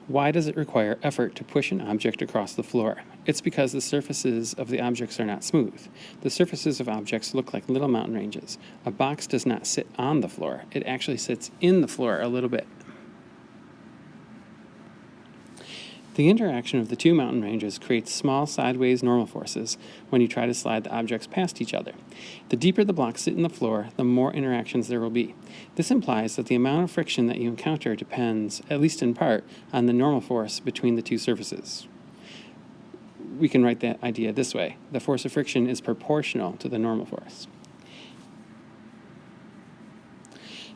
Why does it require effort to push an object across the floor? It's because the surfaces of the objects are not smooth. The surfaces of objects look like little mountain ranges. A box does not sit on the floor. It actually sits in the floor a little bit. The interaction of the two mountain ranges creates small sideways normal forces when you try to slide the objects past each other. The deeper the blocks sit in the floor, the more interactions there will be. This implies that the amount of friction that you encounter depends, at least in part, on the normal force between the two surfaces. We can write that idea this way. The force of friction is proportional to the normal force.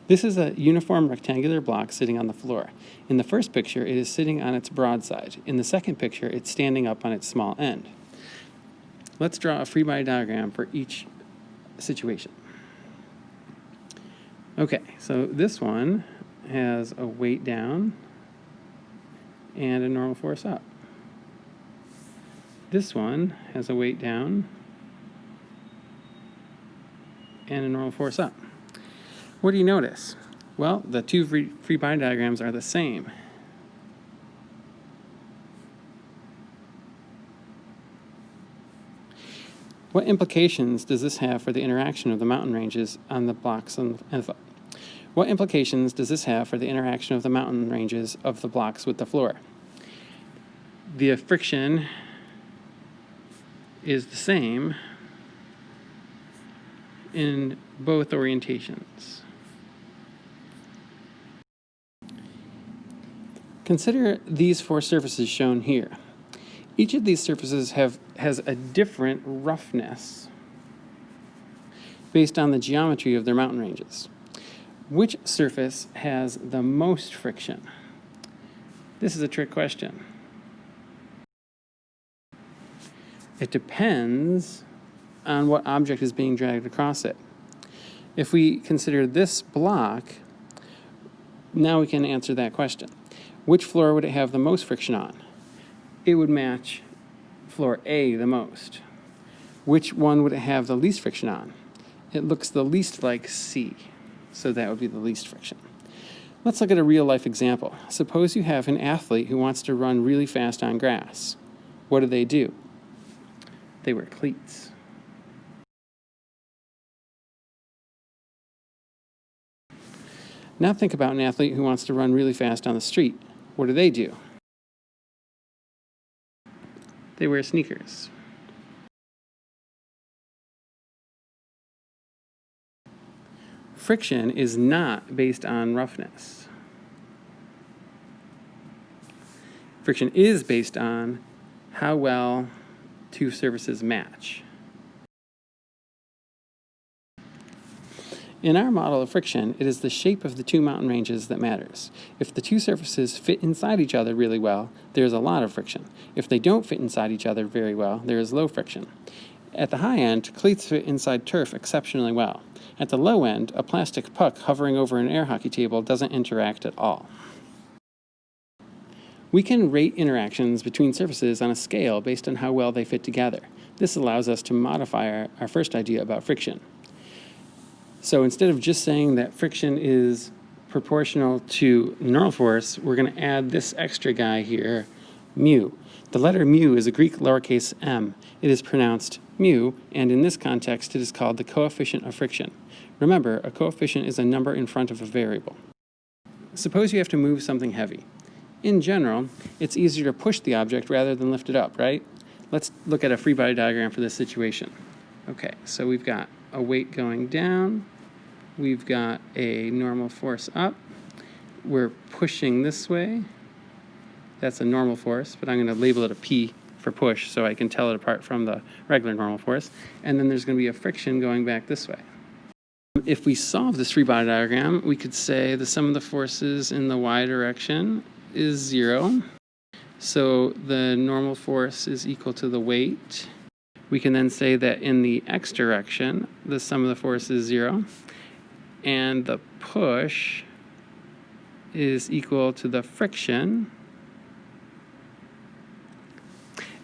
This is a uniform rectangular block sitting on the floor. In the first picture, it is sitting on its broad side. In the second picture, it's standing up on its small end. Let's draw a free body diagram for each situation. Okay, so this one has a weight down and a normal force up. This one has a weight down and a normal force up. What do you notice? Well, the two free body diagrams are the same. What implications does this have for the interaction of the mountain ranges on the blocks What implications does this have for the interaction of the mountain ranges of the blocks with the floor? The friction is the same in both orientations. Consider these four surfaces shown here. Each of these surfaces has a different roughness based on the geometry of their mountain ranges. Which surface has the most friction? This is a trick question. It depends on what object is being dragged across it. If we consider this block, now we can answer that question. Which floor would it have the most friction on? It would match floor A the most. Which one would it have the least friction on? It looks the least like C, so that would be the least friction. Let's look at a real-life example. Suppose you have an athlete who wants to run really fast on grass. What do? They wear cleats. Now think about an athlete who wants to run really fast on the street. What do? They wear sneakers. Friction is not based on roughness. Friction is based on how well two surfaces match. In our model of friction, it is the shape of the two mountain ranges that matters. If the two surfaces fit inside each other really well, there is a lot of friction. If they don't fit inside each other very well, there is low friction. At the high end, cleats fit inside turf exceptionally well. At the low end, a plastic puck hovering over an air hockey table doesn't interact at all. We can rate interactions between surfaces on a scale based on how well they fit together. This allows us to modify our first idea about friction. So instead of just saying that friction is proportional to normal force, we're going to add this extra guy here, mu. The letter mu is a Greek lowercase m. It is pronounced mu, and in this context it is called the coefficient of friction. Remember, a coefficient is a number in front of a variable. Suppose you have to move something heavy. In general, it's easier to push the object rather than lift it up, right? Let's look at a free body diagram for this situation. Okay, so we've got a weight going down. We've got a normal force up. We're pushing this way. That's a normal force, but I'm going to label it a P for push so I can tell it apart from the regular normal force. And then there's going to be a friction going back this way. If we solve this free body diagram, we could say the sum of the forces in the y direction is 0. So the normal force is equal to the weight. We can then say that in the x direction, the sum of the force is 0. And the push is equal to the friction.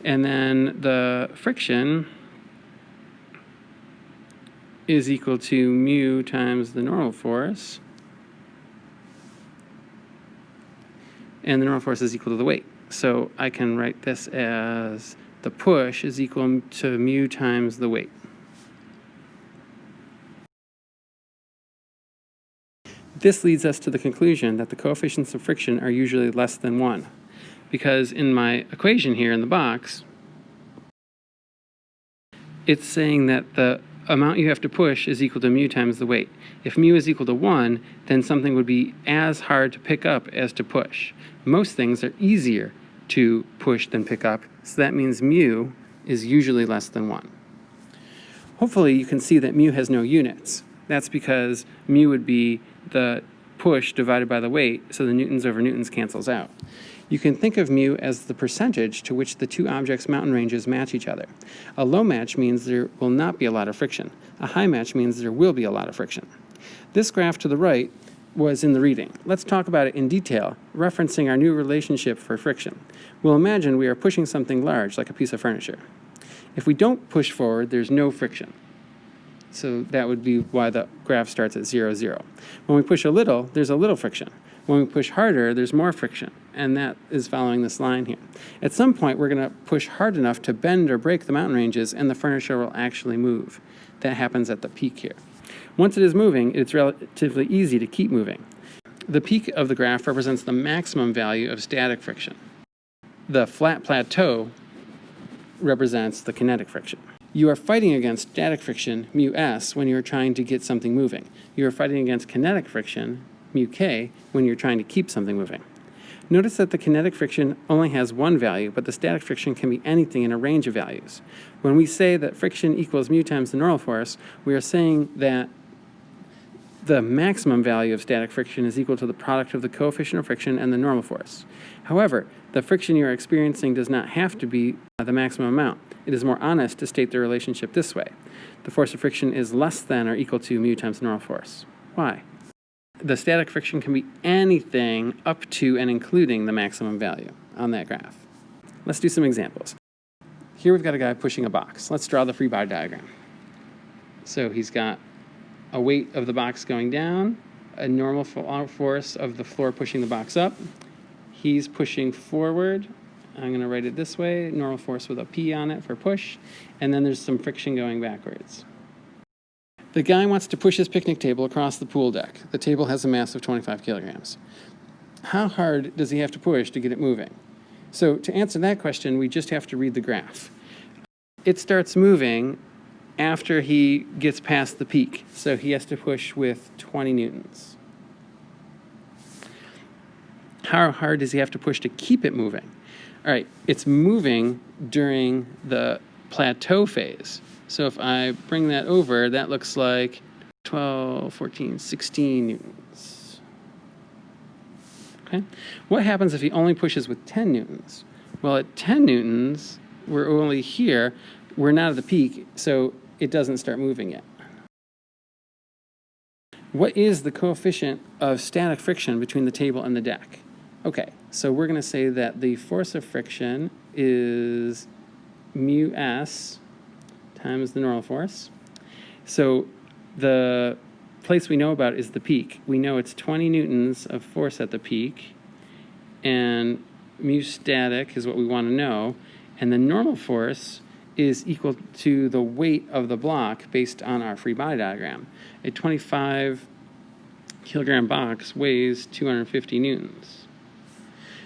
And then the friction is equal to mu times the normal force. and the normal force is equal to the weight. So I can write this as the push is equal to mu times the weight. This leads us to the conclusion that the coefficients of friction are usually less than 1, because in my equation here in the box, it's saying that the amount you have to push is equal to mu times the weight. If mu is equal to 1, then something would be as hard to pick up as to push. Most things are easier to push than pick up, so that means mu is usually less than 1. Hopefully you can see that mu has no units. That's because mu would be the push divided by the weight, so the newtons over newtons cancels out. You can think of mu as the percentage to which the two objects' mountain ranges match each other. A low match means there will not be a lot of friction. A high match means there will be a lot of friction. This graph to the right was in the reading. Let's talk about it in detail, referencing our new relationship for friction. We'll imagine we are pushing something large, like a piece of furniture. If we don't push forward, there's no friction. So that would be why the graph starts at 0, 0. When we push a little, there's a little friction. When we push harder, there's more friction, and that is following this line here. At some point, we're going to push hard enough to bend or break the mountain ranges, and the furniture will actually move. That happens at the peak here. Once it is moving, it's relatively easy to keep moving. The peak of the graph represents the maximum value of static friction. The flat plateau represents the kinetic friction. You are fighting against static friction, mu s, when you're trying to get something moving. You are fighting against kinetic friction, mu k, when you're trying to keep something moving. Notice that the kinetic friction only has one value, but the static friction can be anything in a range of values. When we say that friction equals mu times the normal force, we are saying that the maximum value of static friction is equal to the product of the coefficient of friction and the normal force. However, the friction you are experiencing does not have to be the maximum amount. It is more honest to state the relationship this way. The force of friction is less than or equal to mu times the normal force. Why? The static friction can be anything up to and including the maximum value on that graph. Let's do some examples. Here we've got a guy pushing a box. Let's draw the free body diagram. So he's got a weight of the box going down, a normal force of the floor pushing the box up. He's pushing forward. I'm going to write it this way, normal force with a P on it for push, and then there's some friction going backwards. The guy wants to push his picnic table across the pool deck. The table has a mass of 25 kilograms. How hard does he have to push to get it moving? So to answer that question, we just have to read the graph. It starts moving after he gets past the peak, so he has to push with 20 newtons. How hard does he have to push to keep it moving? All right, it's moving during the plateau phase. So if I bring that over, that looks like 12, 14, 16 newtons. Okay? What happens if he only pushes with 10 newtons? Well, at 10 newtons, we're only here. We're not at the peak, so it doesn't start moving yet. What is the coefficient of static friction between the table and the deck? Okay, so we're going to say that the force of friction is mu s times the normal force. So the place we know about is the peak. We know it's 20 newtons of force at the peak, and mu static is what we want to know, and the normal force is equal to the weight of the block based on our free body diagram. A 25 kilogram box weighs 250 newtons.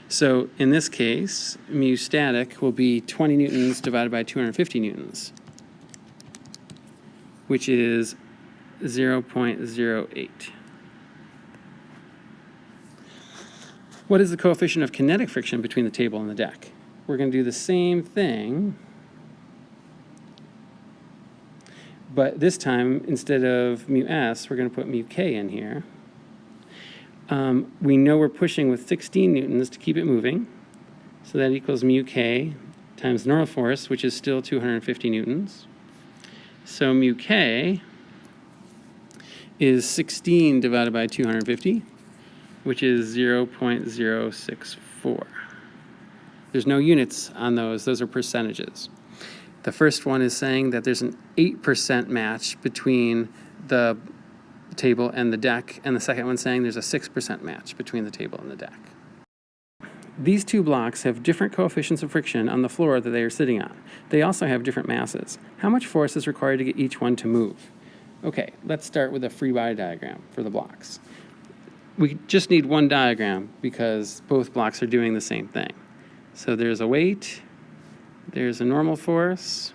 So in this case, mu static will be 20 newtons divided by 250 newtons, which is 0.08. What is the coefficient of kinetic friction between the table and the deck? We're going to do the same thing, but this time, instead of mu s, we're going to put mu k in here. We know we're pushing with 16 newtons to keep it moving, so that equals mu k times normal force, which is still 250 newtons. So mu k is 16 divided by 250, which is 0.064. There's no units on those. Those are percentages. The first one is saying that there's an 8% match between the table and the deck, and the second one saying there's a 6% match between the table and the deck. These two blocks have different coefficients of friction on the floor that they are sitting on. They also have different masses. How much force is required to get each one to move? Okay, let's start with a free body diagram for the blocks. We just need one diagram because both blocks are doing the same thing. So there's a weight, there's a normal force.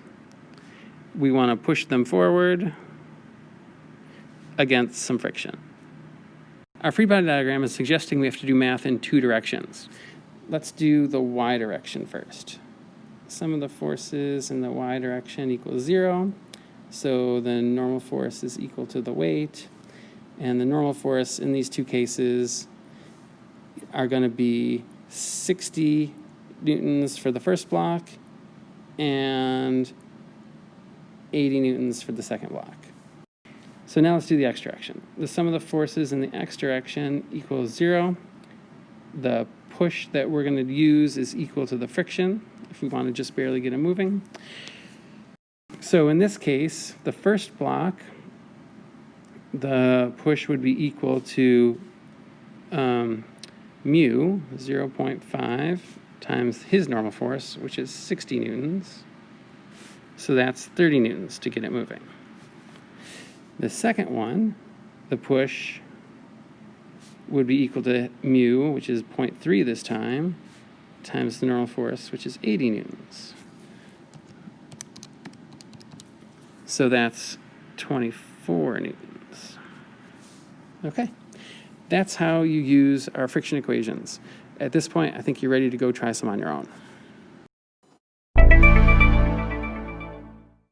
We want to push them forward against some friction. Our free body diagram is suggesting we have to do math in two directions. Let's do the y direction first. Sum of the forces in the y direction equals 0. So the normal force is equal to the weight. And the normal force in these two cases are going to be 60 newtons for the first block and 80 newtons for the second block. So now let's do the x direction. The sum of the forces in the x direction equals 0. The push that we're going to use is equal to the friction if we want to just barely get it moving. So in this case, the first block, the push would be equal to mu, 0.5, times his normal force, which is 60 newtons. So that's 30 newtons to get it moving. The second one, the push would be equal to mu, which is 0.3 this time, times the normal force, which is 80 newtons. So that's 24 newtons. Okay, that's how you use our friction equations. At this point, I think you're ready to go try some on your own.